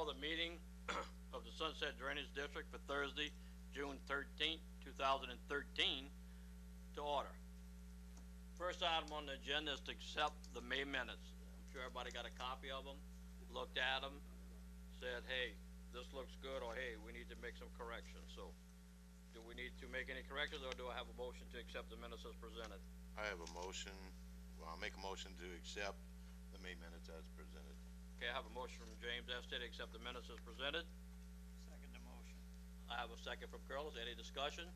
call the meeting of the Sunset Drainage District for Thursday, June 13th, 2013 to order. First item on the agenda is to accept the May minutes. I'm sure everybody got a copy of them, looked at them, said, hey, this looks good, or hey, we need to make some corrections. So, do we need to make any corrections, or do I have a motion to accept the minutes as presented? I have a motion. Well, I'll make a motion to accept the May minutes as presented. Okay, I have a motion from James Estes to accept the minutes as presented. Second the motion. I have a second from Curtis. Any discussion?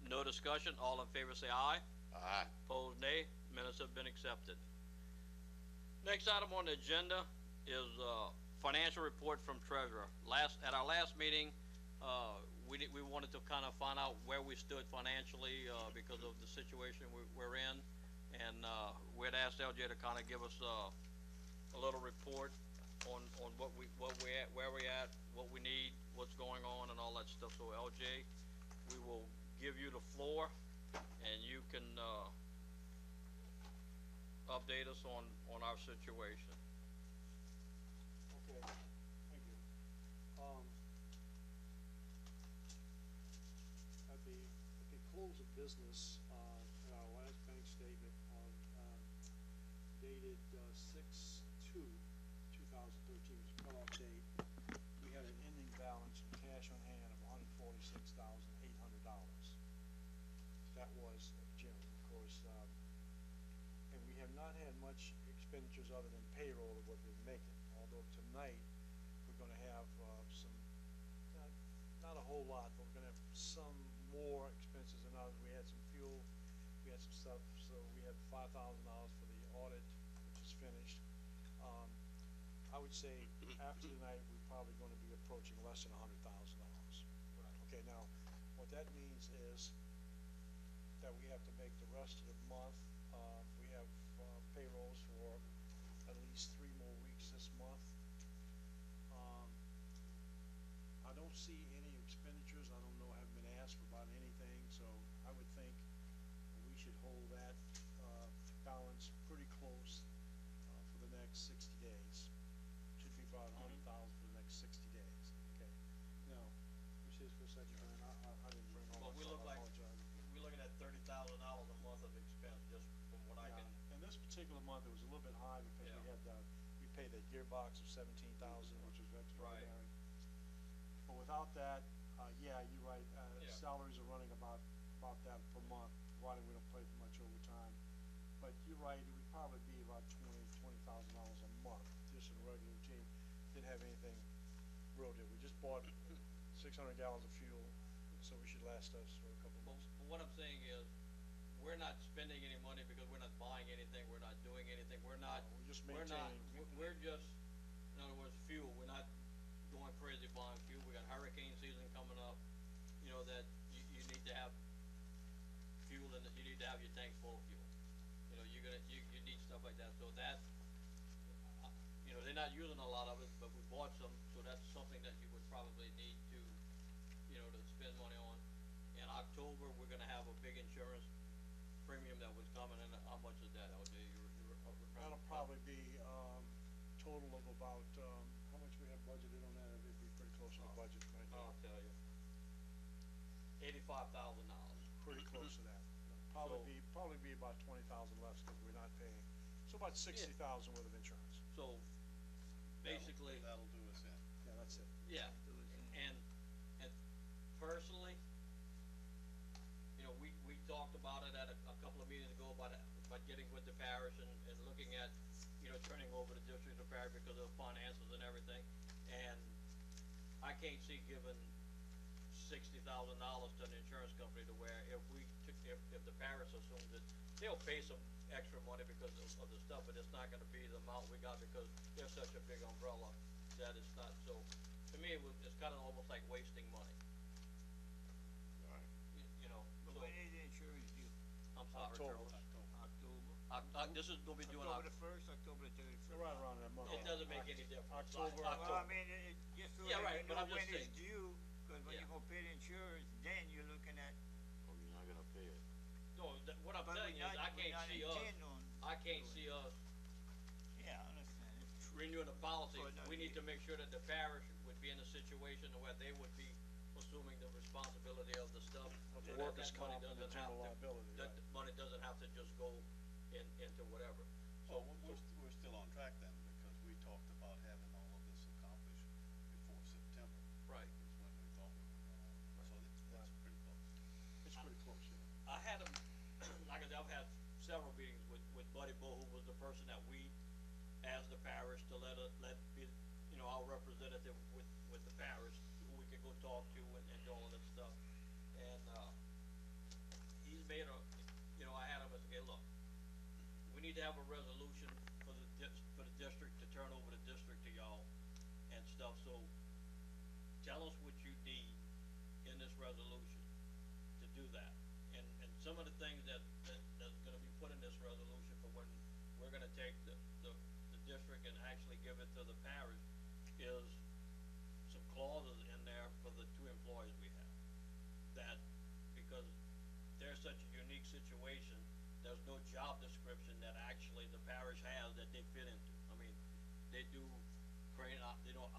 No discussion. All in favor say aye. Aye. Opposed, nay. Minutes have been accepted. Next item on the agenda is financial report from treasurer. At our last meeting, we wanted to kind of find out where we stood financially because of the situation we're in, and we had asked LJ to kind of give us a little report on what we're at, where we're at, what we need, what's going on, and all that stuff. So LJ, we will give you the floor, and you can update us on our situation. Okay, thank you. At the close of business, in our last bank statement on dated 6/2/2013, which is the cutoff date, we had an ending balance in cash on hand of $146,800. That was June, of course, and we have not had much expenditures other than payroll of what we've been making. Although tonight we're going to have some, not a whole lot, but we're going to have some more expenses than others. We had some fuel, we had some stuff, so we had $5,000 for the audit, which is finished. I would say after tonight we're probably going to be approaching less than $100,000. Right. Okay, now what that means is that we have to make the rest of the month. We have payrolls for at least 3 more weeks this month. I don't see any expenditures. I don't know, haven't been asked about anything, so I would think we should hold that balance pretty close for the next 60 days. Should be about 100,000 for the next 60 days. Okay. Now, you say this for a second, Brian. I didn't bring all Well, my stuff. I apologize. we're looking at $30,000 a month of expense, just from what I can. And this particular month, it was a little bit high because we had we paid that gearbox of $17,000, which was extraordinary. But without that, yeah, you're right. Salaries are running about that per month, provided we don't pay for much overtime. But you're right, it would probably be about $20,000 a month, just in regular routine. Didn't have anything real good. We just bought 600 gallons of fuel, so we should last us for a couple of months. But what I'm saying is, we're not spending any money because we're not buying anything, we're not doing anything, we're just maintaining. We're just, in other words, fuel. We're not going crazy buying fuel. We got hurricane season coming up, you know, that you need to have fuel, and you need to have your tank full of fuel. You know, you need stuff like that. So that, you know, they're not using a lot of it, but we bought some, so that's something that you would probably need to, you know, to spend money on. In October, we're gonna have a big insurance premium that was coming in. How much is that, LJ? That'll probably be total of about how much we have budgeted on that. It'd be pretty close to the budget right now. I'll tell you, $85,000. Pretty close to that. Probably be about 20,000 less because we're not paying. So about 60,000 worth of insurance. So basically, That'll do us in. Yeah, that's it. yeah. And personally, you know, we talked about it at a couple of meetings ago about getting with the parish and looking at, you know, turning over the district to parish because of finances and everything. And I can't see giving $60,000 to an insurance company to where if the parish assumes it, they'll pay some extra money because of the stuff, but it's not going to be the amount we got because they're such a big umbrella that it's not. So to me, it's kind of almost like wasting money. All right. You know. But So when is the insurance due? I'm sorry, October. Charles. October? This is going to be due in October the 1st, October the 31st? Right around that month. It doesn't make any difference. October. Well, I mean, just so Yeah, that right, you but know I'm just when it's saying. due, because when Yeah. you're gonna pay the insurance, then you're looking at. Oh, you're not gonna pay it. No, what I'm But telling you is I can't see us. I can't see us Yeah, I understand. renewing the policy, For another we need to year. make sure that the parish would be in a situation where they would be assuming the responsibility of the stuff. Of so the that workers' that money comp and the doesn't have general to- liability, That right. the money doesn't have to just go into whatever. So we're still on track then, because we talked about having all of this accomplished before September. Right. Is when we thought we were gonna, so that's pretty close. It's pretty close, yeah. I had them, like I said, I've had several meetings with Buddy Bo, who was the person that we, as the parish, to let be, our representative with the parish, who we could go talk to and do all of that stuff. And, he's made I had him as, okay, look, we need to have a resolution for the district to turn over the district to y'all and stuff, so tell us what you need in this resolution to do that. And some of the things that's gonna be put in this resolution for when we're gonna take the district and actually give it to the parish is some clauses in there for the 2 employees we have. That, because they're such a unique situation, there's no job description that actually the parish has that they fit into. I mean, they do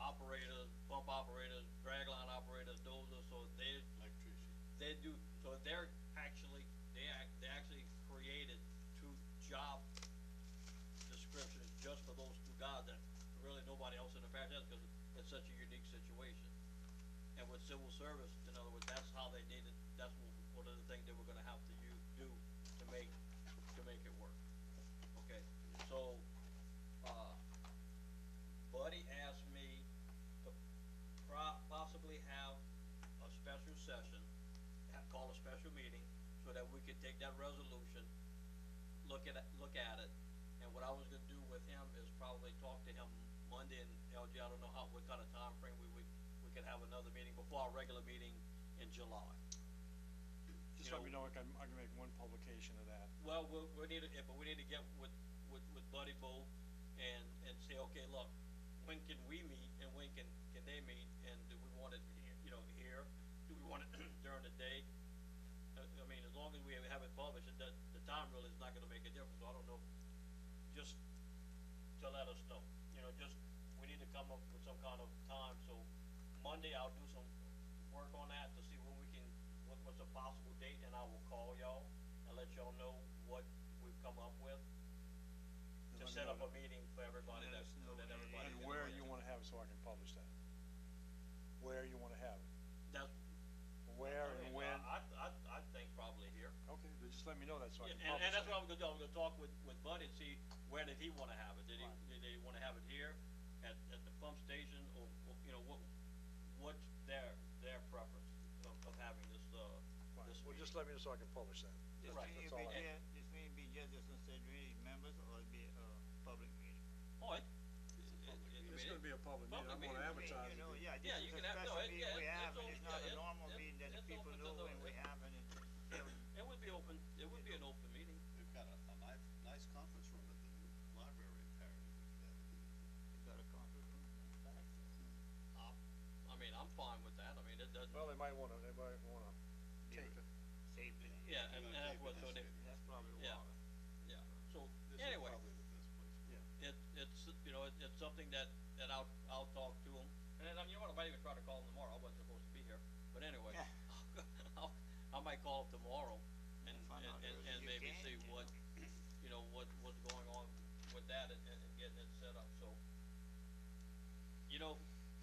operators, pump operators, dragline operators, dozers, so Electrician. they do, so they actually created 2 job descriptions just for those 2 guys that really nobody else in the parish has, because it's such a unique situation. And with civil service, in other words, that's how they needed, that's one of the things they were gonna have to do to make it work. Okay, so, Buddy asked me to possibly have a special session, call a special meeting, so that we could take that resolution, look at it, and what I was gonna do with him is probably talk to him Monday, and LG, I don't know what kind of time frame we could have another meeting before our regular meeting in July. Just let me know, I can make one publication of that. Well, we need to, but we need to get with Buddy Bo and say, okay, look, when can we meet and when can they meet, and do we want it here? Do we want it during the day? I mean, as long as we have it published, the time really is not gonna make a difference, so I don't know, just to let us know, we need to come up with some kind of time, so Monday I'll do some work on that to see what's a possible date, and I will call y'all and let y'all know what we've come up with to Let me set know up a that. meeting for everybody, Let that us know everybody And can. where you wanna have it so I can publish that? Where you wanna have it? That's, Where and when? I think probably here. Okay, but just let me know that so I Yeah, can publish and that's that. what I'm gonna do, I'm gonna talk with Buddy and see where did he wanna have it, did Right. he wanna have it here, at the pump station, or, what's their preference of having this, Fine. this Well, meeting? just let me know so I can publish that. This Right, meeting that's all be I- this meeting be just the considering members, or it be a public meeting? Oh, It's gonna be a public meeting, I'm Public gonna meeting. advertise it. Yeah, Yeah, this you is can a have- no, special it- meeting yeah, we it's have, and open- it's not yeah, a normal meeting that the it's people open to know the- when we have, and It would be open, it would be an open meeting. We've got a nice conference room at the new library in Paris. it's got a conference room. I mean, I'm fine with that, I mean, it doesn't. Well, they might wanna tape it. Safely. Yeah, and that's what, so they, That's probably yeah, why. yeah, so, This is anyway, probably the best place. it's something that I'll talk to them, and then, I might even try to call them tomorrow, I wasn't supposed to be here, but anyway, Yeah. I might call them tomorrow and Find out if you maybe can, see you what, what's going on with that and getting it set up, so.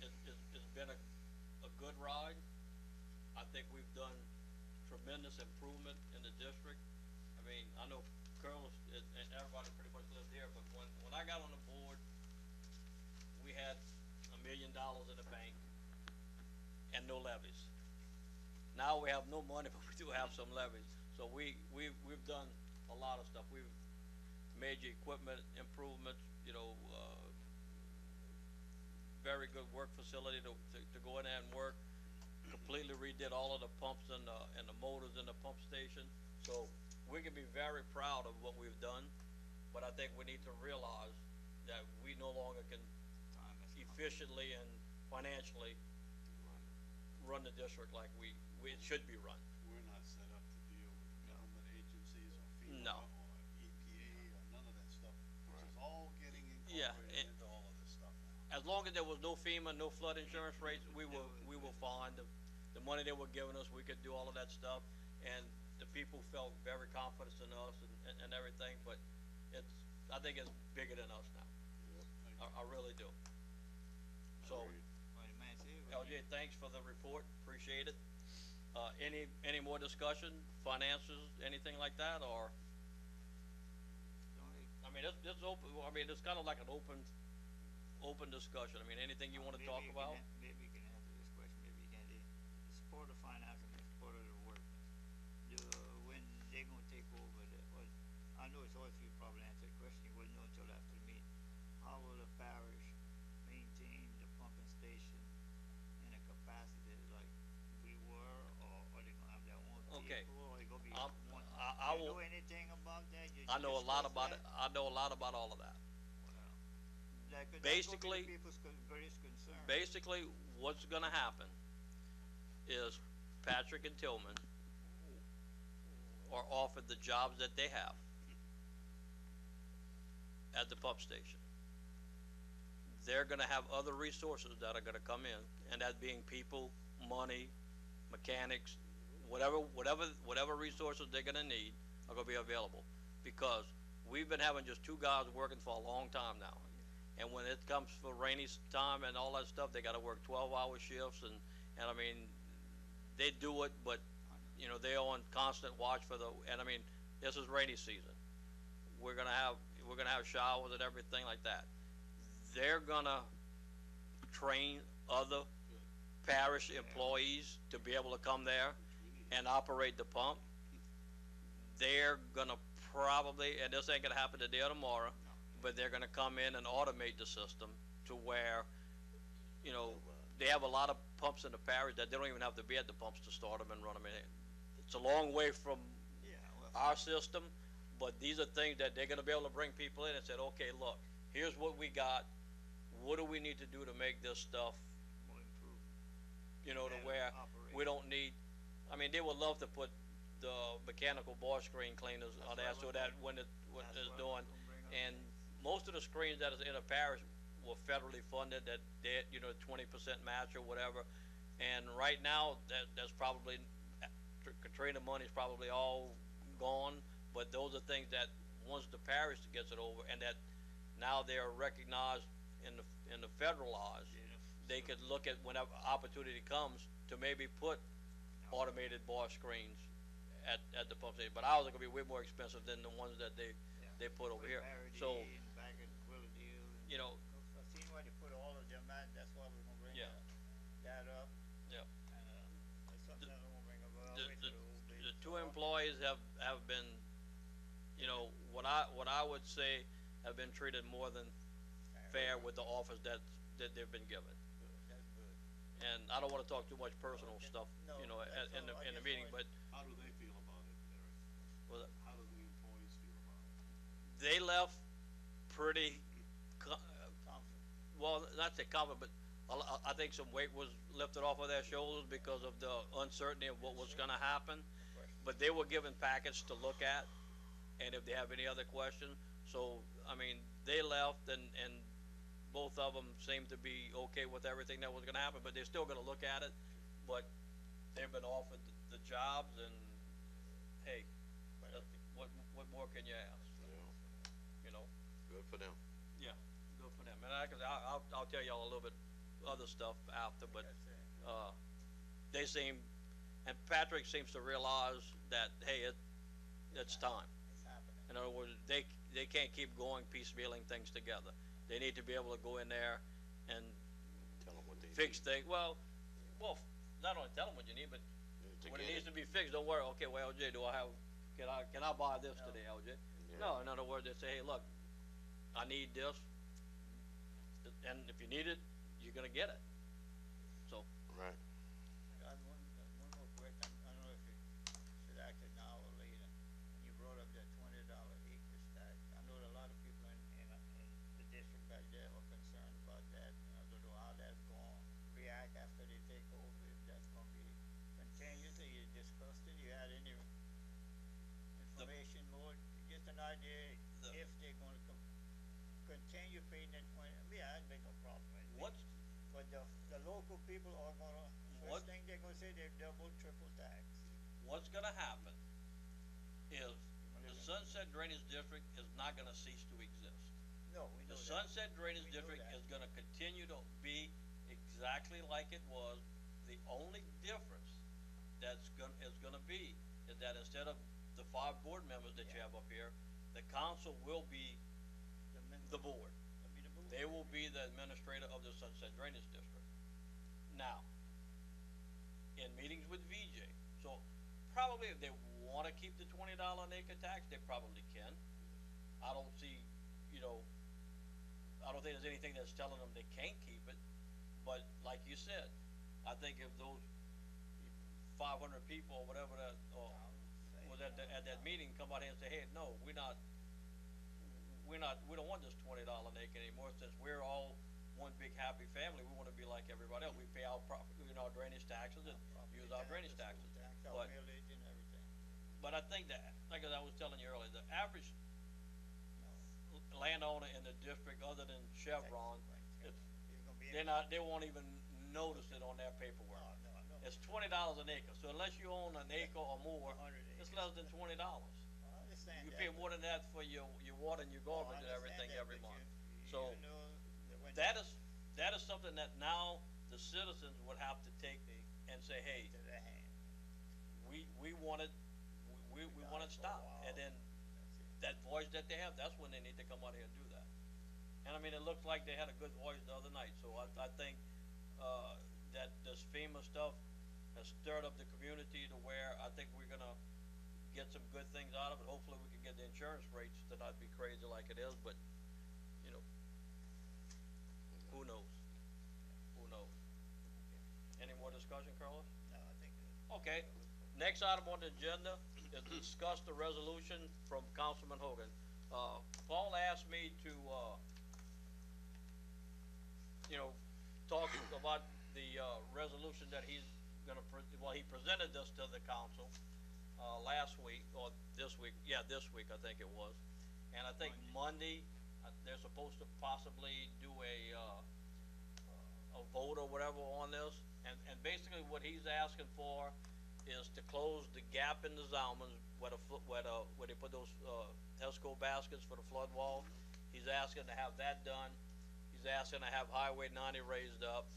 It's been a good ride. I think we've done tremendous improvement in the district. I mean, I know Colonel and everybody pretty much lived here, but when I got on the board, we had $1 million in the bank and no levies. Now we have no money, but we do have some levies. So we've done a lot of stuff. We've major equipment improvements, very good work facility to go in there and work. Completely redid all of the pumps and the motors in the pump station. So we can be very proud of what we've done, but I think we need to realize that we no longer can Time has come. efficiently and financially run the district like it should be run. We're not set up to deal with government agencies or FEMA No. or EPA or none of that stuff, which is all getting Yeah, incorporated into all of this as long as there was no FEMA, no flood insurance rates, we were fine. The money they were giving us, we could do all of that stuff, and the people felt very confident in us and everything, but I think it's bigger than us now. I really do. So, Agreed. Well, man, see, LJ, thanks for the report, appreciate it. Any more discussion, finances, anything like that, or? I mean, it's open, I mean, it's kinda like an open discussion. I mean, anything you wanna talk about? Maybe you can answer this question, maybe you can. The support of finance and the support of the work. When they gonna take over I know it's always you probably answer the question, you wouldn't know until after the meeting. How will the parish maintain the pumping station in a capacity like we were, or they gonna have their own Okay. people, or they gonna be one? I You will, know anything about that? I know a lot discuss about that? it, I know a lot about all of that. That could Basically- be people's greatest concern. Basically, what's gonna happen is Patrick and Tillman are offered the jobs that they have at the pump station. They're gonna have other resources that are gonna come in, and that being people, money, mechanics, whatever resources they're gonna need are gonna be available. Because we've been having just two guys working for a long time now. And when it comes for rainy time and all that stuff, they gotta work 12-hour shifts, and I mean, they do it, but, you know, they're on constant watch and I mean, this is rainy season. We're gonna have showers and everything like that. They're gonna train other parish employees to be able to come there and operate the pump. They're gonna probably, and this ain't gonna happen today or tomorrow, but they're gonna come in and automate the system to where, you know, they have a lot of pumps in the parish that they don't even have to be at the pumps to start them and run them in. It's a long way from Yeah, well, our system, but these are things that they're gonna be able to bring people in and say, okay, look, here's what we got, what do we need to do to make this stuff, more improvement. you know, to Better where operate. we don't need, I mean, they would love to put the mechanical bar screen cleaners on there so that when it's doing, and most of the screens that is in a parish were federally funded, that they, you know, 20% match or whatever, and right now, that's probably, Katrina money's probably all gone, but those are things that, once the parish gets it over, and that now they are recognized in the federal laws, they could look at whenever opportunity comes to maybe put automated bar screens at the pump station, but ours are gonna be way more expensive than the ones that they put over here. So, And back at Willowdale and- you know, I've seen where they put all of them at, that's why we're gonna bring Yeah. that up. yeah. That's something that I'm gonna bring up, I'll The- wait the- for the whole big The two talk. employees have been, you know, what I would say have been treated more than fair with the offers that they've been given. That's good. And I don't wanna talk too much personal stuff, No, you know, that's in all. I the just meeting, wanted- but, How do they feel about it, Eric? well, How do the employees feel about it? they left pretty, Confident. well, not say confident, but I think some weight was lifted off of their shoulders because of the uncertainty of what was gonna happen. But they were given packets to look at, and if they have any other questions, so, I mean, they left and both of them seemed to be okay with everything that was gonna happen, but they're still gonna look at it, but they've been offered the jobs, and, hey, what more can you ask, you know? Good for them. Yeah, good for them, and I'll tell y'all a little bit other stuff after, but, they seem, and Patrick seems to realize that, hey, it's time. It's happening. In other words, they can't keep going piecemealing things together. They need to be able to go in there and Tell them what they fix need. things, well, not only tell them what you need, but To when it get needs to be fixed, don't worry, okay, well, LJ, can I buy this today, LJ? Yeah. No, in other words, they say, hey, look, I need this, and if you need it, you're gonna get it. So, Right. I got one more question, I don't know if you should act it now or later. When you brought up that $20 acre tax, I know that a lot of people in the district back there are concerned about that. I don't know how that's gonna react after they take over, if that's gonna be continued, or you discussed it, you had any information more, just an idea The- if they're gonna continue paying that 20, I mean, I'd make no problem with it. local people are gonna, What- first thing they're gonna say, they're double, triple tax. What's gonna happen is the Sunset Drainage District is not gonna cease to exist. No, we know The that. Sunset Drainage We know District that. is gonna continue to be exactly like it was. The only difference is gonna be is that instead of the 5 board members that you Yeah. have up here, the council will be the board. That'd be the board. They will be the administrator of the Sunset Drainage District. Now, in meetings with VJ, so probably if they wanna keep the $20 an acre tax, they probably can. I don't see, you know, I don't think there's anything that's telling them they can't keep it, but like you said, I think if those 500 people or whatever that, was at that meeting, come out here and say, hey, no, we don't want this $20 an acre anymore, since we're all one big happy family, we wanna be like everybody else, we pay our our drainage taxes and use our drainage taxes. Our But, millage and everything. but I think that, like I was telling you earlier, the average No. landowner in the district, other than Chevron, Right. it's, It's gonna be. they won't even notice it on their paperwork. No. It's $20 an acre, so unless you own an acre or more, 100 it's acres. less than $20. I understand You that, pay but- more than that for your water and your Oh, I garbage and understand everything that, every but month. you So, know that when that is something that now the citizens would have to take and say, hey, to the hand. we want it, we got want it it for a stopped, while. and then That's it. that voice that they have, that's when they need to come out here and do that. And I mean, it looks like they had a good voice the other night, so I think, that this FEMA stuff has stirred up the community to where I think we're gonna get some good things out of it. Hopefully we can get the insurance rates to not be crazy like it is, but, you know, who knows? Who knows? Any more discussion, Carlos? No, I think that. Okay, next item on the agenda is to discuss the resolution from Councilman Hogan. Paul asked me to, talk about the, resolution that he's gonna, he presented this to the council, last week, or this week, this week, I think it was. And I think Monday, they're supposed to possibly do a vote or whatever on this. And basically what he's asking for is to close the gap in the Zalmans where they put those, Tesco baskets for the flood wall. He's asking to have that done. He's asking to have Highway 90 raised up.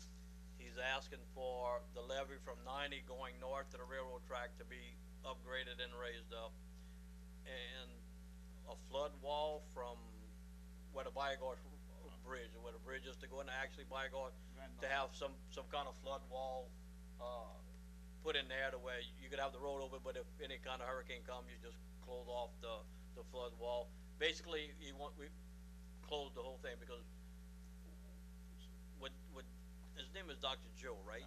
He's asking for the levee from 90 going north to the railroad track to be upgraded and raised up. And a flood wall from where the Bygard bridge, where the bridge is to go into actually Bygard, to have some kind of flood wall, put in there to where you could have the road open, but if any kind of hurricane comes, you just close off the flood wall. Basically, we closed the whole thing because his name is Dr. Joe, right?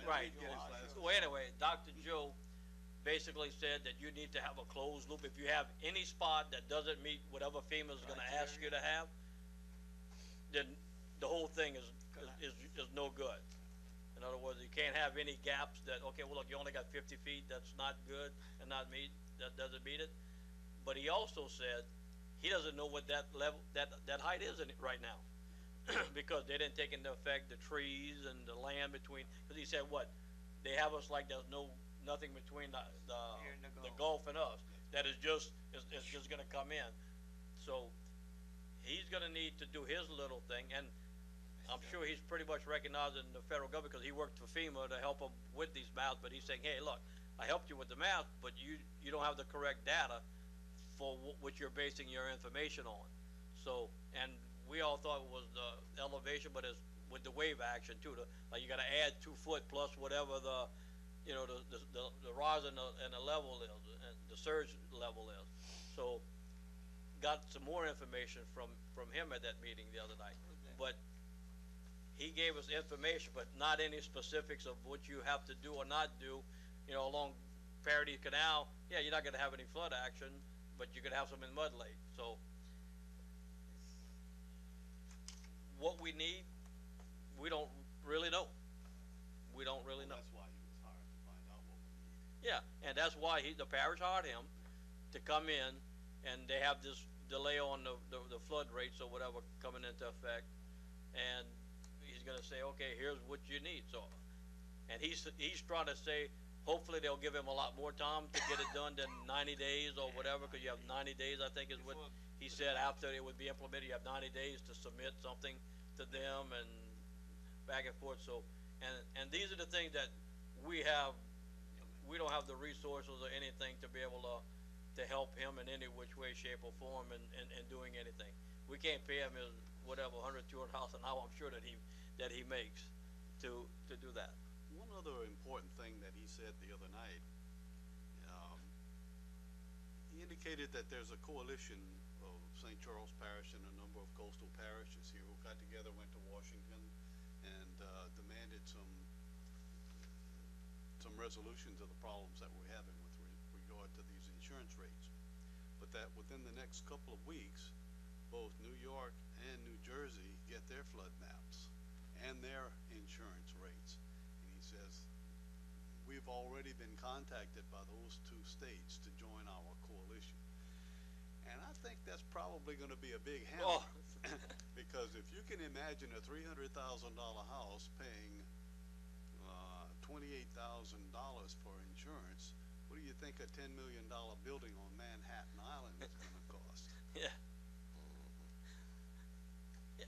Right. Well, anyway, Dr. Joe basically said that you need to have a closed loop. If you have any spot that doesn't meet whatever FEMA's gonna ask you to have, then the whole thing is no good. In other words, you can't have any gaps that, okay, well, look, you only got 50 feet, that's not good and that doesn't meet it. But he also said he doesn't know what that level, that height is in it right now. Because they didn't take into effect the trees and the land between, cause he said what, they have us like there's nothing between the Gulf and us, that is just, it's just gonna come in. So, he's gonna need to do his little thing, and I'm sure he's pretty much recognizing the federal government, cause he worked for FEMA to help him with these maps, but he's saying, hey, look, I helped you with the map, but you don't have the correct data for what you're basing your information on. So, and we all thought it was the elevation, but it's with the wave action too. Like you got to add 2 foot plus whatever the rise and the level is, and the surge level is. So, got some more information from him at that meeting the other night. But he gave us information, but not any specifics of what you have to do or not do. Along Parity Canal, yeah, you're not going to have any flood action, but you could have some in Mud Lake. So, what we need, we don't really know. We don't really know. That's why he was hired, to find out what we need. Yeah, and that's why the parish hired him to come in, and they have this delay on the flood rates or whatever coming into effect, and he's gonna say, okay, here's what you need, so, and he's trying to say, hopefully they'll give him a lot more time to get it done than 90 days or whatever, cause you have 90 days, I think is what he said, after it would be implemented, you have 90 days to submit something to them and back and forth, so, and these are the things that we don't have the resources or anything to be able to help him in any which way, shape or form in doing anything. We can't pay him his, whatever, $100, $200 an hour, I'm sure that he makes to do that. One other important thing that he said the other night, he indicated that there's a coalition of St. Charles Parish and a number of coastal parishes here who got together, went to Washington, and demanded some resolution to the problems that we're having with regard to these insurance rates. But that within the next couple of weeks, both New York and New Jersey get their flood maps and their insurance rates. And he says, we've already been contacted by those two states to join our coalition. And I think that's probably going to be a big hammer. Oh. Because if you can imagine a $300,000 house paying $28,000 for insurance, what do you think a $10 million building on Manhattan Island is going to cost? Yeah.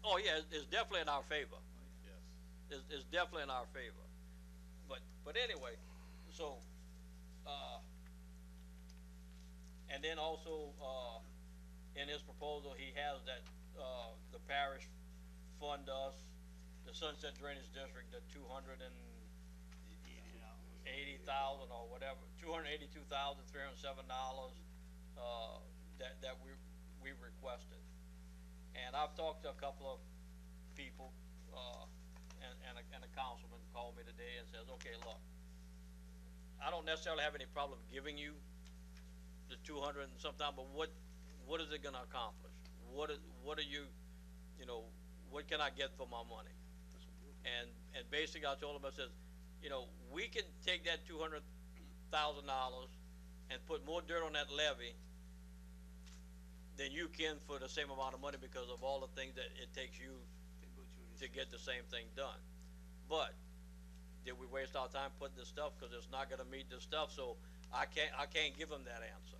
Oh yeah, it's definitely in our favor. Yes. It's definitely in our favor. But anyway, so and then also in his proposal he has that the parish fund us, the Sunset Drainage District, the $280,000 or whatever, $282,307 that we requested. And I've talked to a couple of people, and a councilman called me today and says, okay, look, I don't necessarily have any problem giving you the 200 and something, but what is it going to accomplish? What are you, what can I get for my money? And basically I told him, I says, we can take that $200,000 and put more dirt on that levee than you can for the same amount of money because of all the things that it takes you to get the same thing done. But did we waste our time putting this stuff because it's not going to meet this stuff? So I can't give them that answer.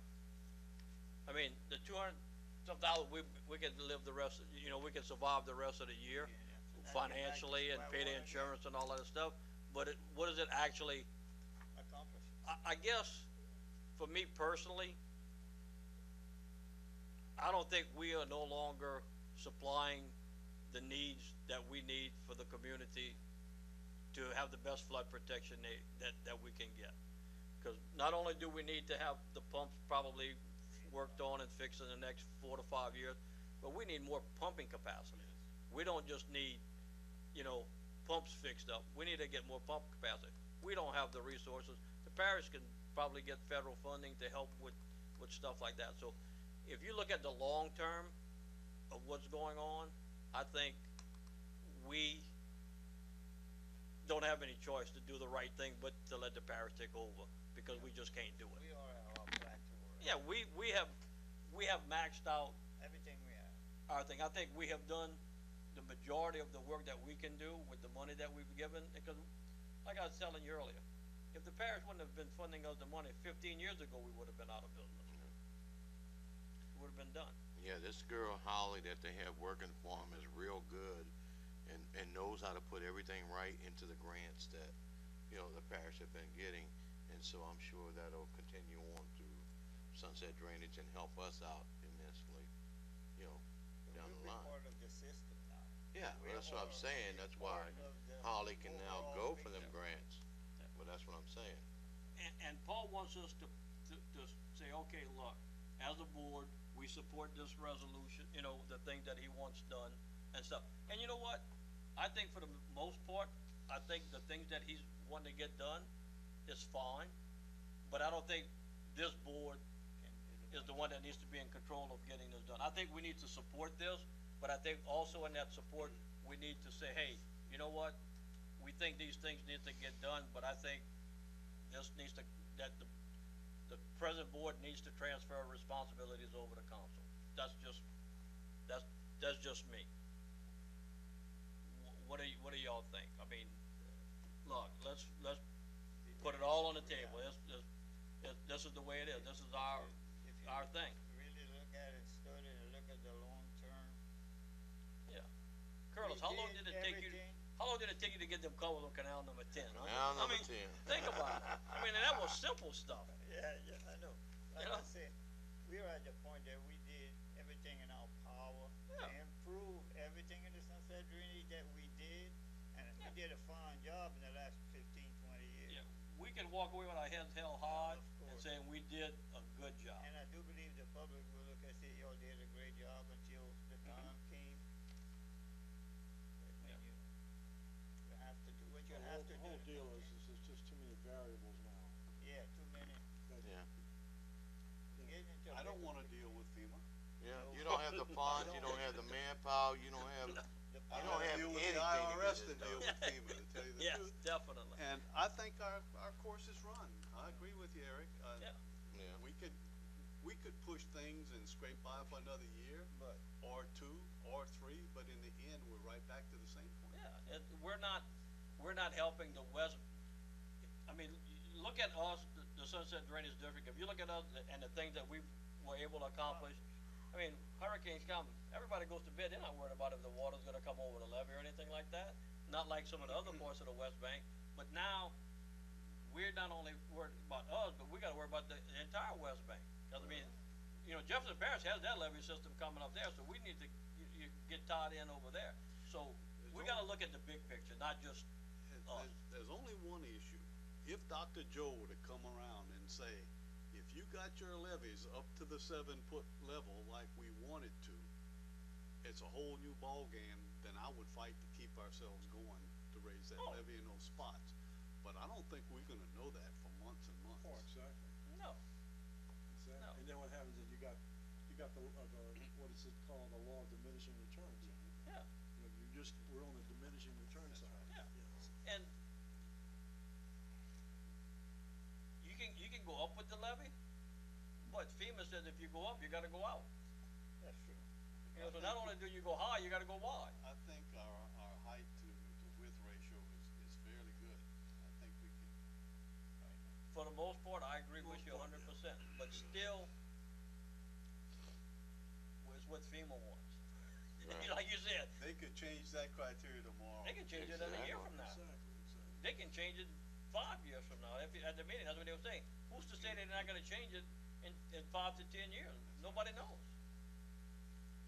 I mean, the $200,000 we can live the rest of, we can survive the rest of the year financially and pay the insurance and all that stuff. But what does it actually accomplish? I guess for me personally, I don't think we are no longer supplying the needs that we need for the community to have the best flood protection that we can get. Because not only do we need to have the pumps probably worked on and fixed in the next 4 to 5 years, but we need more pumping capacity. We don't just need, pumps fixed up. We need to get more pump capacity. We don't have the resources. The parish can probably get federal funding to help with stuff like that. So if you look at the long term of what's going on, I think we don't have any choice to do the right thing but to let the parish take over because we just can't do it. We are our plateau. Yeah, we have maxed out Everything we have. our thing. I think we have done the majority of the work that we can do with the money that we've given, because like I was telling you earlier, if the parish wouldn't have been funding us the money 15 years ago, we would have been out of business. It would have been done. Yeah, this girl Holly that they have working for him is real good and knows how to put everything right into the grants that, the parish have been getting. And so I'm sure that'll continue on through Sunset Drainage and help us out immensely, down the line. We're part of the system now. Yeah, well, that's what I'm saying. That's why Holly can now go for them grants. Well, that's what I'm saying. And Paul wants us to say, okay, look, as a board, we support this resolution, the things that he wants done and stuff. And you know what? I think for the most part, I think the things that he's wanting to get done is fine, but I don't think this board is the one that needs to be in control of getting this done. I think we need to support this, but I think also in that support, we need to say, hey, you know what? We think these things need to get done, but I think this needs to, that the present board needs to transfer responsibilities over to council. That's just me. What do y'all think? table, this is the way it is, this is our thing. Really look at it, study and look at the long term. Yeah. Curtis, how long did it take you? Everything. How long did it take you to get them covers on Canal number 10? Huh? Canal number 10. Think about it. I mean, and that was simple stuff. Yeah, I know. Like You know? I said, we are at the point that we did everything in our power to Yeah. improve everything in the Sunset drainage that we did, and we did a fine job in the last 15, 20 years. Yeah, we can walk away with our heads held high Of and course. saying we did a good job. And I do believe the public will look and say, y'all did a great job until the time came. But when you have to do what you have to The do. whole to deal go is, there. there's just too many variables now. Yeah, too many. That, Yeah. Getting into I don't bigger wanna picture. deal with FEMA. Yeah, you don't have the funds, you don't have the manpower, you don't have, The you I don't wanna have deal with anything the to get IRS this than done. deal with FEMA, to tell you the Yes, truth. definitely. And I think our course is run. I agree with you, Eric. Yeah. Yeah. We could push things and scrape by for another year, But or two, or three, but in the end, we're right back to the same point. Yeah, we're not helping the West. I mean, you look at us, the Sunset Drainage District. If you look at us and the things that we were able to accomplish, I mean, hurricanes come, everybody goes to bed. They're not worried about if the water's going to come over the levee or anything like that. Not like some of the other parts of the West Bank. But now, we're not only worried about us, but we got to worry about the entire West Bank. Because I mean, you know, Jefferson Parish has that levee system coming up there, so we need to you get tied in over there. So we got to look at the big picture, not just us. There's only one issue. If Dr. Joe were to come around and say, if you got your levees up to the 7-foot level like we wanted to, it's a whole new ballgame, then I would fight to keep ourselves going to raise that Oh. levee in those spots. But I don't think we're gonna know that for months and months. Oh, exactly. No. Exactly. No. And then what happens is you got the what is it called, the law of diminishing returns. Yeah. You know, we're on the diminishing return side. Yeah. You know. And you can go up with the levee, but FEMA says if you go up, you got to go out. that's true. You know, so not only do you go high, you got to go wide. I think our height to width ratio is fairly good. I think we can, For the most part, I agree with you 100%. But still, it's what FEMA wants. Right. Like you said, they could change that criteria tomorrow. they can change it in a year from now. Exactly. They can change it 5 years from now. At the meeting, that's what they were saying. Who's to say they're not going to change it in 5 to 10 years? Nobody knows.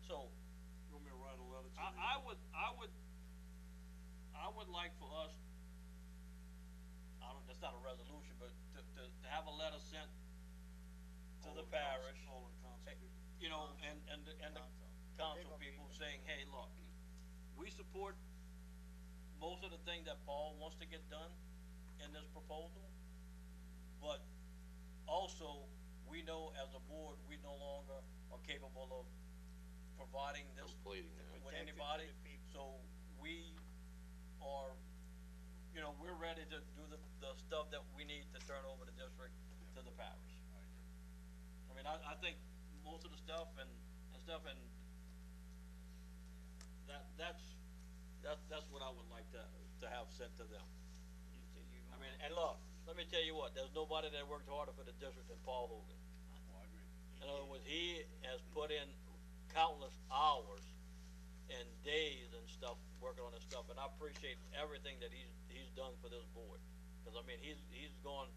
So You want me to write a letter to I would like for us. That's not a resolution, but to have a letter sent to the parish, all the council people. you know, and the council people saying, hey, look, we support most of the things that Paul wants to get done in this proposal, but also we know as a board we no longer are capable of providing this Completing that. with Protect it to anybody, the people. so we are, you know, we're ready to do the stuff that we need to turn over the district to the parish. I mean, I think most of the stuff and that's what I would like to have sent to them. I mean, and look, let me tell you what, there's nobody that worked harder for the district than Paul Hogan. Oh, I agree. In other words, he has put in countless hours and days and stuff working on this stuff, and I appreciate everything that he's done for this board. Because I mean, he's gone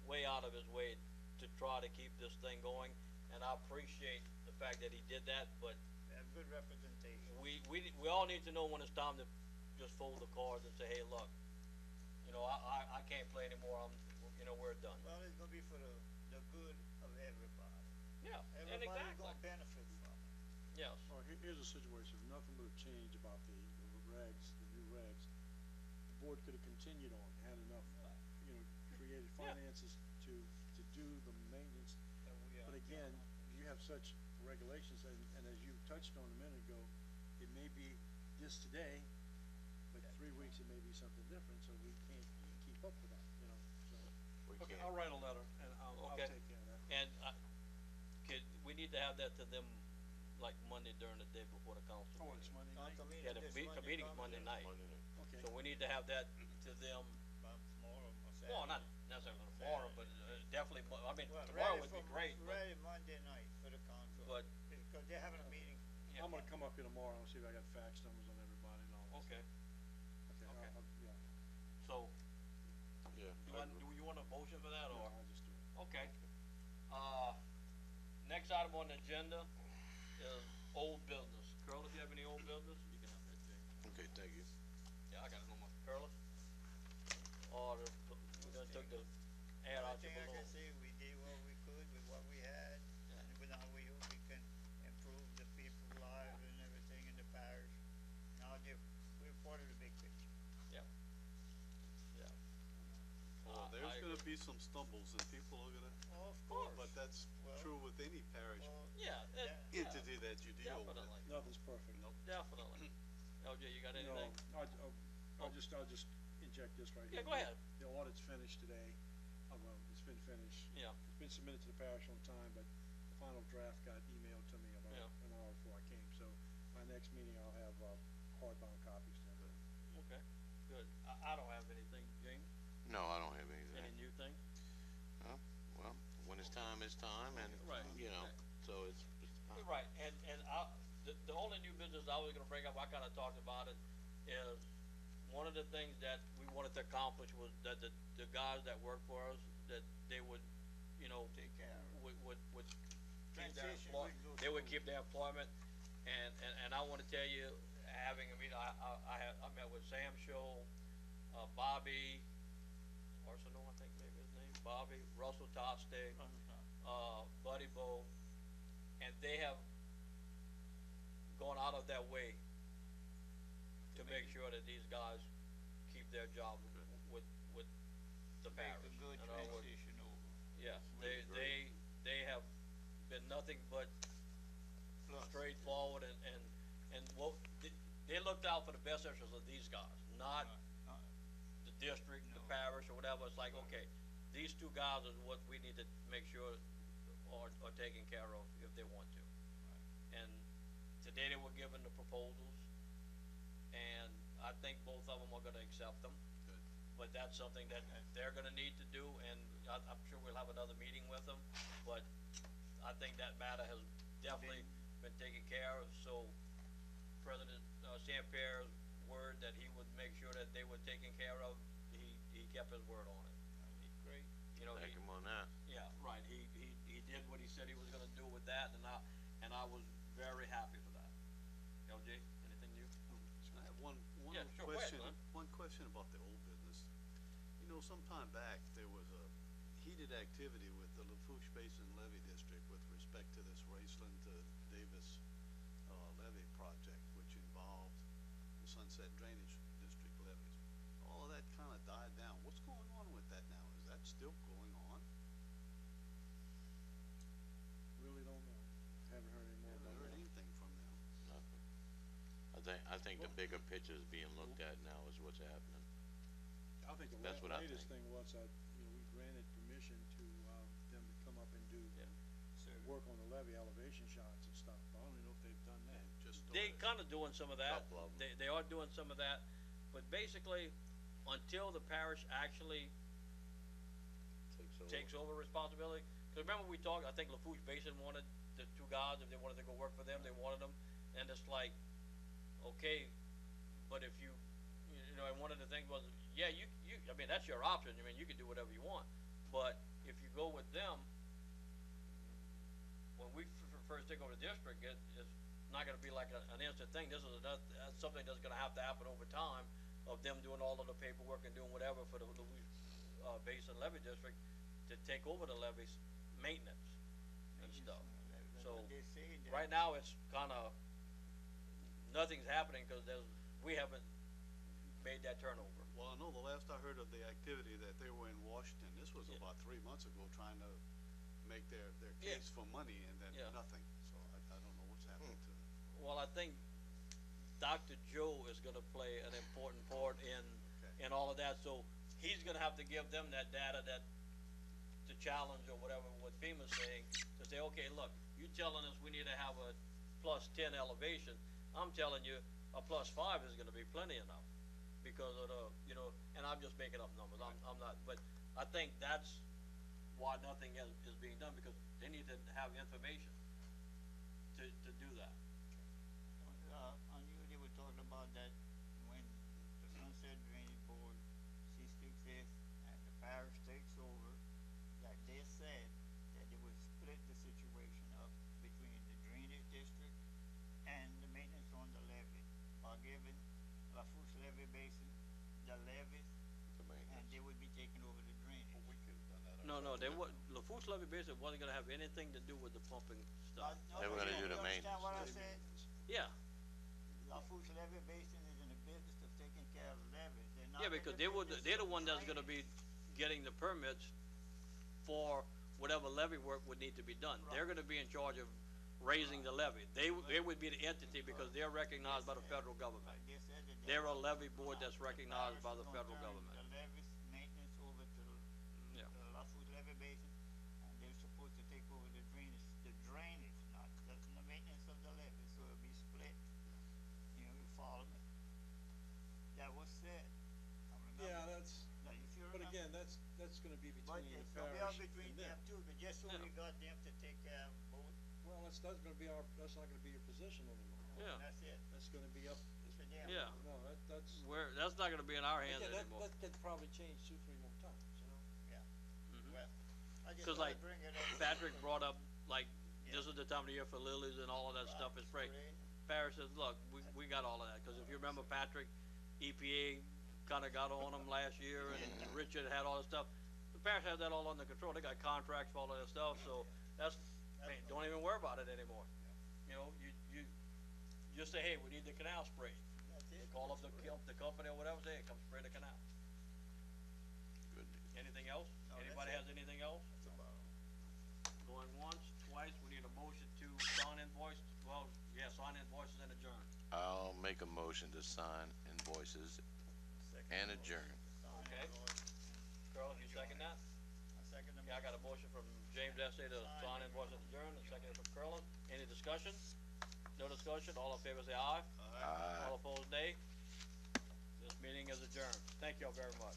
way out of his way to try to keep this thing going, and I appreciate the fact that he did that. But Have good representation. we all need to know when it's time to just fold the cards and say, hey, look, you know, I can't play anymore. We're done. Well, it's gonna be for the good of everybody. Yeah, and Everybody's exactly. gonna benefit from it. Yes. Oh, here's a situation, if nothing would have changed about the regs, the new regs, the board could have continued on, had enough, created Yeah. finances to do the maintenance. But again, you have such regulations, and as you touched on a minute ago, it may be this today, but 3 weeks it may be something different, so we can't keep up with that, so. We Okay, can't. I'll write a letter, and I'll Okay. take care of that. And we need to have that to them like Monday during the day before the council Oh, meeting. it's Monday night? Council Yeah, meeting the this meeting's coming Monday night. Monday night. Okay. So we need to have that to them. by tomorrow or Saturday. Well, not necessarily tomorrow, but definitely, I mean, Well, tomorrow ready would be for great, but, ready Monday night for the council. But- Because they're having a meeting. yeah, I'm gonna come up here tomorrow and see if I got fax numbers on everybody and all that. okay, Okay, okay. yeah. so, Yeah. do you want a motion for that, No, or? I'll just do it. Okay. Next item on the agenda is old business. Curl, if you have any old business, you can have that, Jay. Okay, thank you. Yeah, I got no more. Curl? Or we done took the air out Only your thing I balloon. can say, we did what we could with what we had, Yeah. and now we hope we can improve the people's lives and everything in the parish. Now we're part of the big picture. Yeah. Yeah. There's I gonna agree. be some stumbles and people are gonna, Oh, of course. but that's Well, true with any parish Well, Yeah, Yeah. entity that you deal with. definitely, Nothing's perfect. Nope. definitely. LJ, you got No, anything? I'll just inject this right Yeah, here. go ahead. The audit's finished today. Well, it's been finished. Yeah. It's been submitted to the parish on time, but the final draft got emailed to me about Yeah. an hour before I came, so my next meeting I'll have, hardbound copies to everybody. Okay, good. I don't have anything, James. No, I don't have Any anything. new thing? Well, when it's time, and, Right. you know, Right. so it's time. Right, and the only new business I was gonna bring up, I kinda talked about it, is one of the things that we wanted to accomplish was that the guys that work for us, that they would, you know, Take care of it. would keep their Transition employment, wouldn't go they would smooth. keep their employment, and I wanna tell you, having a meeting, I met with Sam Show, Bobby, Arsenault, I think maybe his name, Bobby, Russell Toste, Buddy Bo, and they have gone out of their way to make sure that these guys keep their job with the Make parish. a good In other words, transition over. yeah, really great. they have been nothing but Plus, straightforward and what, they looked out for the best interests of these guys, not the district, the No. parish, or whatever. It's like, okay, these two guys is what we need to make sure are taken care of if they want to. And today they were given the proposals, and I think both of them are gonna accept them. Good. But that's something that they're gonna need to do, and I'm sure we'll have another meeting with them, but I think that matter has definitely been taken care of, so President, St. Pierre's word that he would make sure that they were taken care of, he kept his word on it. great. You know, Thank him on that. yeah, right, he did what he said he was gonna do with that, and I was very happy for that. LJ, anything new? I have one Yeah, other sure, go ahead, question, Glenn. one question about the old business. You know, some time back, there was a heated activity with the Lafourche Basin Levee District with respect to this Raceland to Davis, levee project, which involved the Sunset Drainage District levees. All of that kinda died down. What's going on with that now? Is that still going on? Really don't know. Haven't heard any more Haven't about heard that. anything from them. Nothing. I think the bigger picture is being looked at now is what's happening. I think the That's what I latest think. thing was that, we granted permission to, them to come up and do Yeah. work on the levee elevation shots and stuff, but I don't even know if they've done that. Just They started. kinda doing some of that, Couple of 'em. they are doing some of that, but basically, until the parish actually takes over responsibility. Cause remember we talked, I think Lafourche Basin wanted the two guys, if they wanted to go work for them, they wanted them, and it's like, okay, but if you know, and one of the things was, yeah, I mean, that's your option, I mean, you can do whatever you want, but if you go with them, when we first take over the district, it's not gonna be like an instant thing, this is that's something that's gonna have to happen over time, of them doing all of the paperwork and doing whatever for the Lafourche Basin Levee District to take over the levees, maintenance and stuff. So, right now, it's kinda, nothing's happening, cause we haven't made that turnover. Well, I know the last I heard of the activity that they were in Washington, this was Yeah. about 3 months ago, trying to make their Yeah. case for money, and then Yeah. nothing, so I don't know what's happening to them. Well, I think Dr. Joe is gonna play an important part in all of that, so he's gonna have to give them that data to challenge or whatever what FEMA's saying, to say, okay, look, you telling us we need to have a +10 elevation, I'm telling you, a +5 is gonna be plenty enough, because of the, and I'm just making up numbers, I'm not, but I think that's why nothing is being done, because they need to have information to do that. I knew they were talking about that when the Sunset Drainage Board ceased to exist and the parish takes over, that they said that they would split the situation up between the drainage district and the maintenance on the levee, by giving La Fourche levee basin the levees, The and maintenance. they would be taking over the drainage. Well, we could've done that. No, ourselves. they La Fourche levee basin wasn't gonna have anything to do with the pumping stuff. They were gonna do the You understand what I maintenance. said? Yeah, La Fourche levee basin is in the business of taking care of levees. They're not yeah, in the because business they're the of one that's gonna drainage. be getting the permits for whatever levee work would need to be done. They're gonna be in charge of raising the levee. They would be the entity because they're recognized by the federal government. Like they said that They're a was- levy board that's recognized by the parish was federal gonna turn government. The levees maintenance over to Yeah. the La Fourche levee basin, and they're supposed to take over the drainage, not the maintenance of the levee, so it'll be split. You know, you follow me? That was said. I remember. Yeah, that's, Now, if you but remember. again, that's gonna be But between the it's gonna be all parish between and them them. too, but just so Yeah. we got them to take care of both, Well, that's not gonna be that's not gonna be your position anymore. Yeah, that's it, That's gonna be up, it's for them. yeah. no, that's, That's not gonna be in our hands again, anymore. that could probably change 2-3 more times, you know? Mhm. Well, I just Cause wanna like bring it up. Patrick brought up, like, this Yeah. is the time of the year for lilies and all of that stuff is spray. Spraying. Parish says, look, we got all of that, cause if you remember Patrick, EPA kinda got on him last year and Richard had all this stuff. The parish has that all under control, they got contracts for all of that stuff, so that's, man, don't even worry about it anymore. You know, you just say, hey, we need the canal sprayed. That's it. Call up the company or whatever, say, hey, come spray the canal. Good. Anything else? No, that's Anybody it. has anything else? That's about all. Going once, twice, we need a motion to sign invoice, well, yeah, sign invoices and adjourn. I'll make a motion to sign invoices Second and motion adjourn. to sign Okay. invoice. Carl, you second that? I second the Yeah, I got a motion from James Essay to sign invoice and adjourn, and second from Curlin. Any discussion? No discussion, all in favor say aye. Aye. All opposed nay. This meeting is adjourned. Thank you all very much.